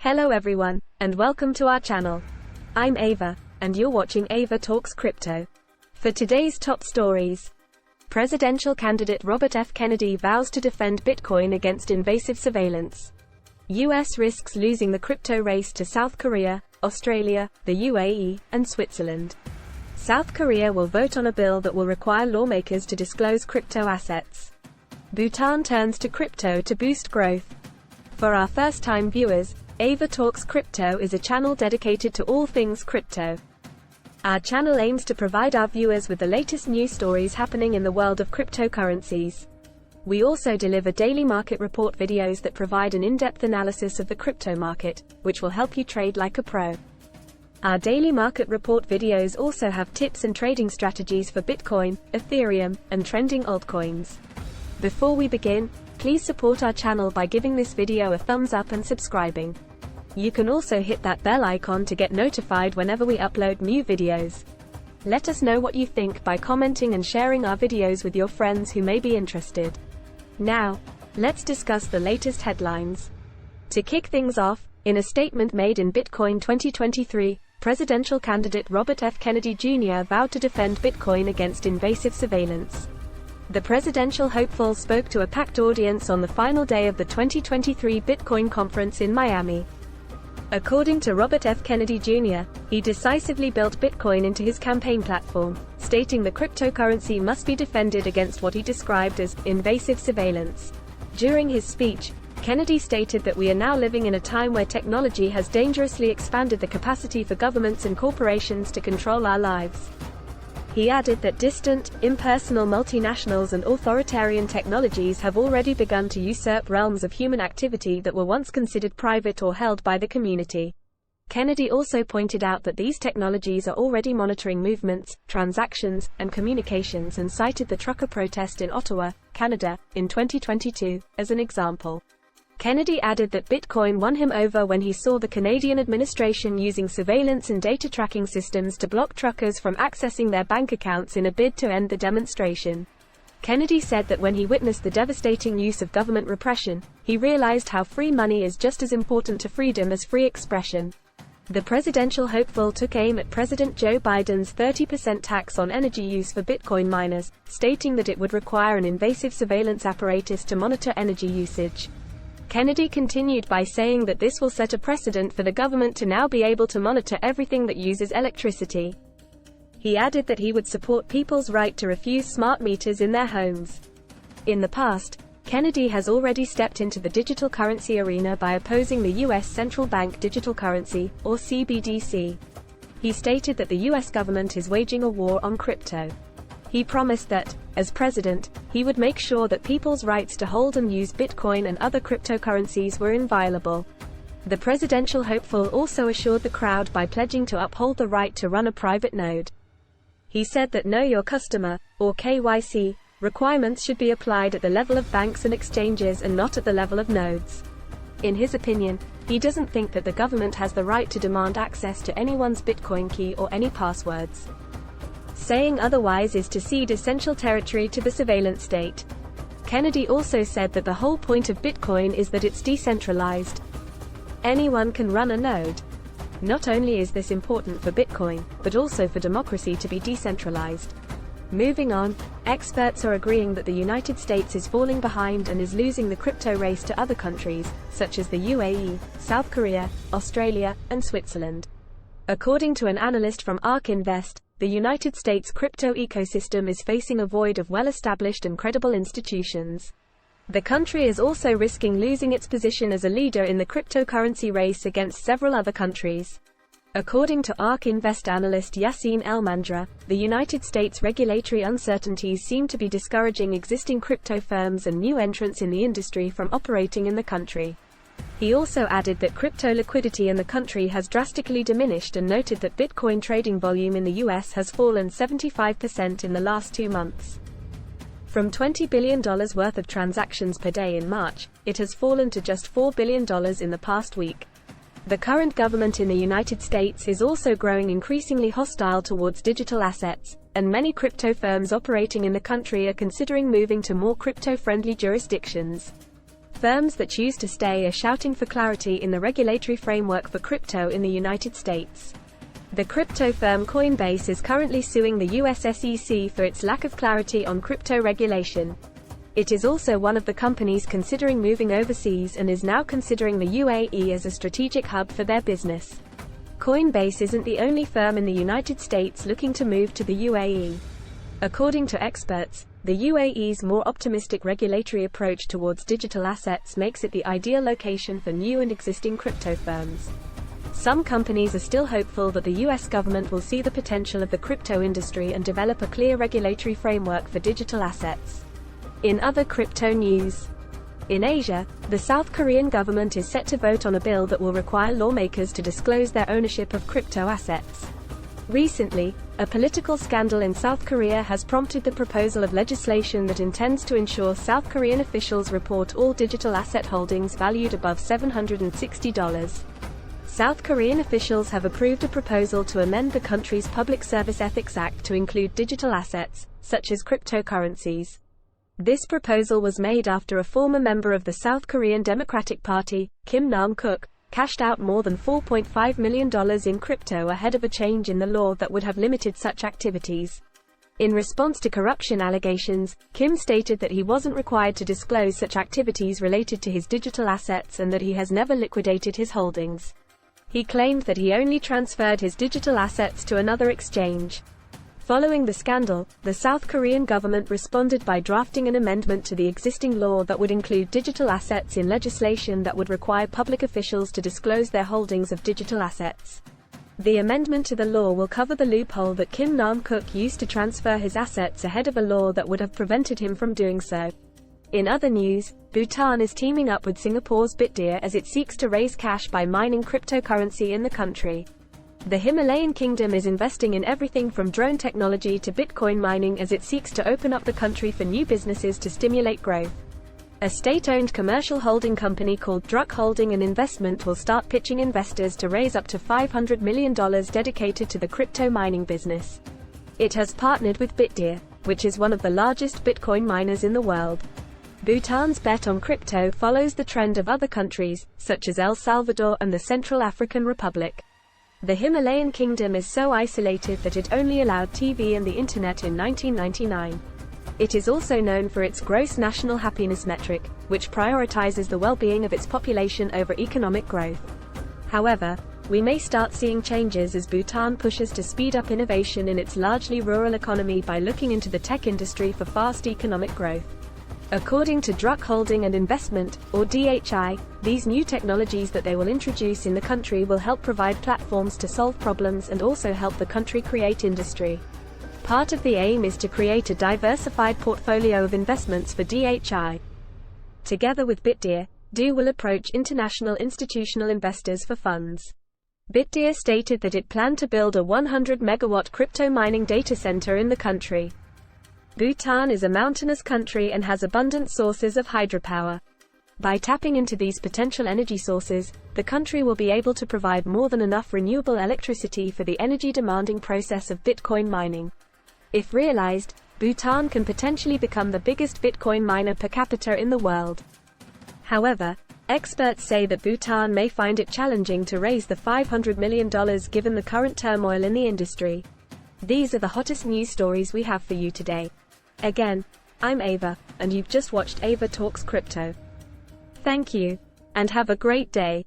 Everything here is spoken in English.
Hello everyone, and welcome to our channel. I'm Ava, and you're watching Ava Talks Crypto. For today's top stories, presidential candidate Robert F. Kennedy vows to defend Bitcoin against invasive surveillance. US risks losing the crypto race to South Korea, Australia, the UAE, and Switzerland. South Korea will vote on a bill that will require lawmakers to disclose crypto assets. Bhutan turns to crypto to boost growth. For our first-time viewers, Ava Talks Crypto is a channel dedicated to all things crypto. Our channel aims to provide our viewers with the latest news stories happening in the world of cryptocurrencies. We also deliver daily market report videos that provide an in-depth analysis of the crypto market, which will help you trade like a pro. Our daily market report videos also have tips and trading strategies for Bitcoin, Ethereum, and trending altcoins. Before we begin, please support our channel by giving this video a thumbs up and subscribing. You can also hit that bell icon to get notified whenever we upload new videos. Let us know what you think by commenting and sharing our videos with your friends who may be interested. Now, let's discuss the latest headlines. To kick things off, in a statement made in Bitcoin 2023, presidential candidate Robert F. Kennedy Jr. vowed to defend Bitcoin against invasive surveillance. The presidential hopeful spoke to a packed audience on the final day of the 2023 Bitcoin conference in Miami. According to Robert F. Kennedy Jr., he decisively built Bitcoin into his campaign platform, stating the cryptocurrency must be defended against what he described as invasive surveillance. During his speech, Kennedy stated that we are now living in a time where technology has dangerously expanded the capacity for governments and corporations to control our lives. He added that distant, impersonal multinationals and authoritarian technologies have already begun to usurp realms of human activity that were once considered private or held by the community. Kennedy also pointed out that these technologies are already monitoring movements, transactions, and communications, and cited the trucker protest in Ottawa, Canada, in 2022, as an example. Kennedy added that Bitcoin won him over when he saw the Canadian administration using surveillance and data tracking systems to block truckers from accessing their bank accounts in a bid to end the demonstration. Kennedy said that when he witnessed the devastating use of government repression, he realized how free money is just as important to freedom as free expression. The presidential hopeful took aim at President Joe Biden's 30% tax on energy use for Bitcoin miners, stating that it would require an invasive surveillance apparatus to monitor energy usage. Kennedy continued by saying that this will set a precedent for the government to now be able to monitor everything that uses electricity. He added that he would support people's right to refuse smart meters in their homes. In the past, Kennedy has already stepped into the digital currency arena by opposing the U.S. Central Bank Digital Currency, or CBDC. He stated that the U.S. government is waging a war on crypto. He promised that, as president, he would make sure that people's rights to hold and use Bitcoin and other cryptocurrencies were inviolable. The presidential hopeful also assured the crowd by pledging to uphold the right to run a private node. He said that Know Your Customer, or KYC, requirements should be applied at the level of banks and exchanges and not at the level of nodes. In his opinion, he doesn't think that the government has the right to demand access to anyone's Bitcoin key or any passwords. Saying otherwise is to cede essential territory to the surveillance state. Kennedy also said that the whole point of Bitcoin is that it's decentralized. Anyone can run a node. Not only is this important for Bitcoin, but also for democracy to be decentralized. Moving on, experts are agreeing that the United States is falling behind and is losing the crypto race to other countries, such as the UAE, South Korea, Australia, and Switzerland. According to an analyst from ARK Invest, the United States crypto ecosystem is facing a void of well-established and credible institutions. The country is also risking losing its position as a leader in the cryptocurrency race against several other countries. According to ARK Invest analyst Yassine Elmandra, the United States regulatory uncertainties seem to be discouraging existing crypto firms and new entrants in the industry from operating in the country. He also added that crypto liquidity in the country has drastically diminished and noted that Bitcoin trading volume in the US has fallen 75% in the last 2 months. From $20 billion worth of transactions per day in March, it has fallen to just $4 billion in the past week. The current government in the United States is also growing increasingly hostile towards digital assets, and many crypto firms operating in the country are considering moving to more crypto-friendly jurisdictions. Firms that choose to stay are shouting for clarity in the regulatory framework for crypto in the United States. The crypto firm Coinbase is currently suing the US SEC for its lack of clarity on crypto regulation. It is also one of the companies considering moving overseas and is now considering the UAE as a strategic hub for their business. Coinbase isn't the only firm in the United States looking to move to the UAE. According to experts, the UAE's more optimistic regulatory approach towards digital assets makes it the ideal location for new and existing crypto firms. Some companies are still hopeful that the US government will see the potential of the crypto industry and develop a clear regulatory framework for digital assets. In other crypto news, in Asia, the South Korean government is set to vote on a bill that will require lawmakers to disclose their ownership of crypto assets. Recently, a political scandal in South Korea has prompted the proposal of legislation that intends to ensure South Korean officials report all digital asset holdings valued above $760. South Korean officials have approved a proposal to amend the country's Public Service Ethics Act to include digital assets, such as cryptocurrencies. This proposal was made after a former member of the South Korean Democratic Party, Kim Nam-kook, cashed out more than $4.5 million in crypto ahead of a change in the law that would have limited such activities. In response to corruption allegations, Kim stated that he wasn't required to disclose such activities related to his digital assets and that he has never liquidated his holdings. He claimed that he only transferred his digital assets to another exchange. Following the scandal, the South Korean government responded by drafting an amendment to the existing law that would include digital assets in legislation that would require public officials to disclose their holdings of digital assets. The amendment to the law will cover the loophole that Kim Nam-kook used to transfer his assets ahead of a law that would have prevented him from doing so. In other news, Bhutan is teaming up with Singapore's Bitdeer as it seeks to raise cash by mining cryptocurrency in the country. The Himalayan kingdom is investing in everything from drone technology to Bitcoin mining as it seeks to open up the country for new businesses to stimulate growth. A state-owned commercial holding company called Druk Holding and Investment will start pitching investors to raise up to $500 million dedicated to the crypto mining business. It has partnered with Bitdeer, which is one of the largest Bitcoin miners in the world. Bhutan's bet on crypto follows the trend of other countries, such as El Salvador and the Central African Republic. The Himalayan kingdom is so isolated that it only allowed TV and the internet in 1999. It is also known for its gross national happiness metric, which prioritizes the well-being of its population over economic growth. However, we may start seeing changes as Bhutan pushes to speed up innovation in its largely rural economy by looking into the tech industry for fast economic growth. According to Druk Holding and Investment, or DHI, these new technologies that they will introduce in the country will help provide platforms to solve problems and also help the country create industry. Part of the aim is to create a diversified portfolio of investments for DHI. Together with Bitdeer, DHI will approach international institutional investors for funds. Bitdeer stated that it planned to build a 100-megawatt crypto mining data center in the country. Bhutan is a mountainous country and has abundant sources of hydropower. By tapping into these potential energy sources, the country will be able to provide more than enough renewable electricity for the energy-demanding process of Bitcoin mining. If realized, Bhutan can potentially become the biggest Bitcoin miner per capita in the world. However, experts say that Bhutan may find it challenging to raise the $500 million given the current turmoil in the industry. These are the hottest news stories we have for you today. Again, I'm Ava, and you've just watched Ava Talks Crypto. Thank you, and have a great day.